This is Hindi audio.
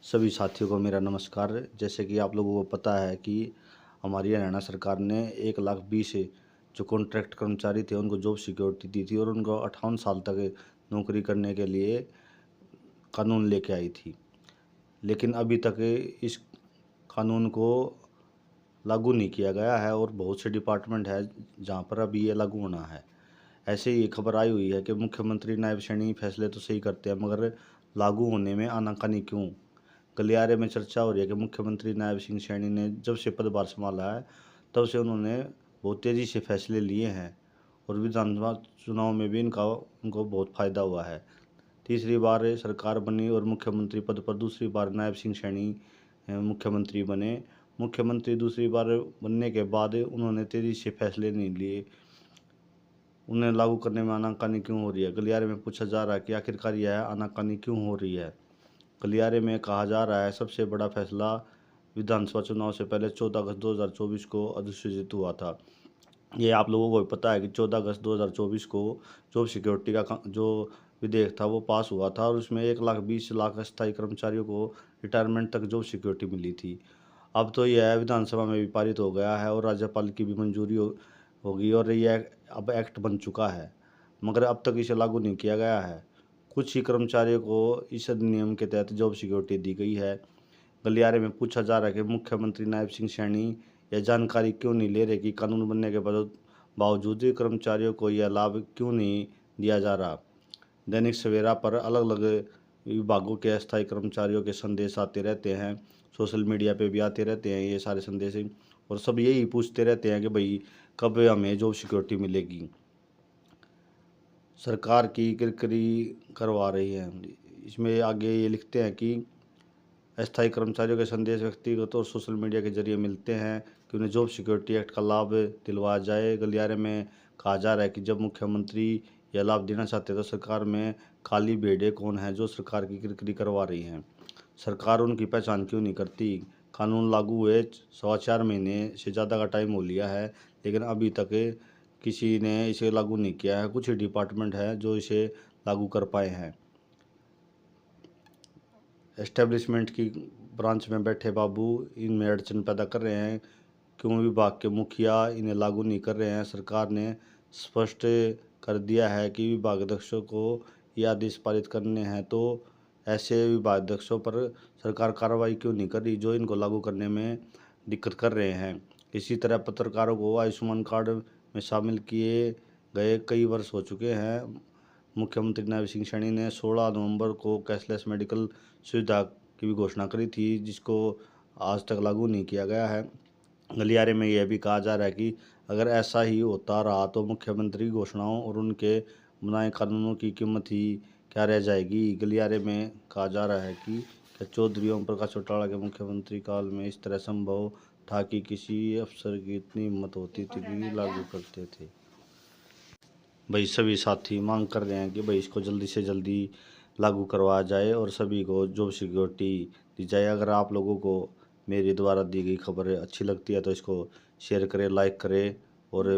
सभी साथियों को मेरा नमस्कार। जैसे कि आप लोगों को पता है कि हमारी हरियाणा सरकार ने 1,20,000 जो कॉन्ट्रैक्ट कर्मचारी थे उनको जॉब सिक्योरिटी दी थी और उनको 58 साल तक नौकरी करने के लिए कानून लेके आई थी। लेकिन अभी तक इस कानून को लागू नहीं किया गया है और बहुत से डिपार्टमेंट है जहाँ पर अभी ये लागू होना है। ऐसे ही खबर आई हुई है कि मुख्यमंत्री नायब सैनी फैसले तो सही करते हैं मगर लागू होने में आनाकानी क्यों। गलियारे में चर्चा हो रही है कि मुख्यमंत्री नायब सिंह सैनी ने जब से पदभार संभाला है तब से उन्होंने बहुत तेज़ी से फैसले लिए हैं और विधानसभा चुनाव में भी उनको बहुत फ़ायदा हुआ है। तीसरी बार सरकार बनी और मुख्यमंत्री पद पर दूसरी बार नायब सिंह सैनी मुख्यमंत्री बने। मुख्यमंत्री दूसरी बार बनने के बाद उन्होंने तेज़ी से फैसले नहीं लिए। उन्हें लागू करने में आनाकानी क्यों हो रही है। गलियारे में पूछा जा रहा है कि आखिरकार यह आनाकानी क्यों हो रही है। गलियारे में कहा जा रहा है सबसे बड़ा फैसला विधानसभा चुनाव से पहले 14 अगस्त 2024 को अधिसूचित हुआ था। ये आप लोगों को भी पता है कि 14 अगस्त 2024 को जॉब सिक्योरिटी का जो विधेयक था वो पास हुआ था और उसमें 1,20,000 अस्थायी कर्मचारियों को रिटायरमेंट तक जॉब सिक्योरिटी मिली थी। अब तो यह विधानसभा में भी पारित हो गया है और राज्यपाल की भी मंजूरी होगी और यह अब एक्ट बन चुका है, मगर अब तक इसे लागू नहीं किया गया है। कुछ ही कर्मचारियों को इस अधिनियम के तहत जॉब सिक्योरिटी दी गई है। गलियारे में पूछा जा रहा है कि मुख्यमंत्री नायब सिंह सैनी यह जानकारी क्यों नहीं ले रहे कि कानून बनने के बावजूद कर्मचारियों को यह लाभ क्यों नहीं दिया जा रहा। दैनिक सवेरा पर अलग अलग विभागों के अस्थायी कर्मचारियों के संदेश आते रहते हैं, सोशल मीडिया पे भी आते रहते हैं ये सारे संदेश और सब यही पूछते रहते हैं कि भाई कब हमें जॉब सिक्योरिटी मिलेगी। सरकार की किरकिरी करवा रही है। इसमें आगे ये लिखते हैं कि अस्थायी कर्मचारियों के संदेश व्यक्तिगत और सोशल मीडिया के जरिए मिलते हैं कि उन्हें जॉब सिक्योरिटी एक्ट का लाभ दिलवाया जाए। गलियारे में कहा जा रहा है कि जब मुख्यमंत्री यह लाभ देना चाहते हैं तो सरकार में काली भेड़ें कौन है जो सरकार की किरकिरी करवा रही हैं। सरकार उनकी पहचान क्यों नहीं करती। कानून लागू हुए 4.25 महीने से ज़्यादा का टाइम हो लिया है लेकिन अभी तक किसी ने इसे लागू नहीं किया है। कुछ ही डिपार्टमेंट है जो इसे लागू कर पाए हैं। एस्टेब्लिशमेंट की ब्रांच में बैठे बाबू इनमें अड़चन पैदा कर रहे हैं। क्यों विभाग के मुखिया इन्हें लागू नहीं कर रहे हैं। सरकार ने स्पष्ट कर दिया है कि विभागाध्यक्षों को ये आदेश पारित करने हैं तो ऐसे विभागाध्यक्षों पर सरकार कार्रवाई क्यों नहीं कर रही जो इनको लागू करने में दिक्कत कर रहे हैं। इसी तरह पत्रकारों को आयुष्मान कार्ड में शामिल किए गए कई वर्ष हो चुके हैं। मुख्यमंत्री नायब सिंह सैनी ने 16 नवंबर को कैशलेस मेडिकल सुविधा की भी घोषणा करी थी जिसको आज तक लागू नहीं किया गया है। गलियारे में यह भी कहा जा रहा है कि अगर ऐसा ही होता रहा तो मुख्यमंत्री घोषणाओं और उनके बनाए कानूनों की कीमत ही क्या रह जाएगी। गलियारे में कहा जा रहा है कि क्या चौधरी ओम प्रकाश चौटाला के मुख्यमंत्री काल में इस तरह संभव था कि किसी अफसर की इतनी हिम्मत होती थी कि लागू करते थे। भाई सभी साथी मांग कर रहे हैं कि भाई इसको जल्दी से जल्दी लागू करवाया जाए और सभी को जॉब सिक्योरिटी दी जाए। अगर आप लोगों को मेरे द्वारा दी गई खबर अच्छी लगती है तो इसको शेयर करें, लाइक करें और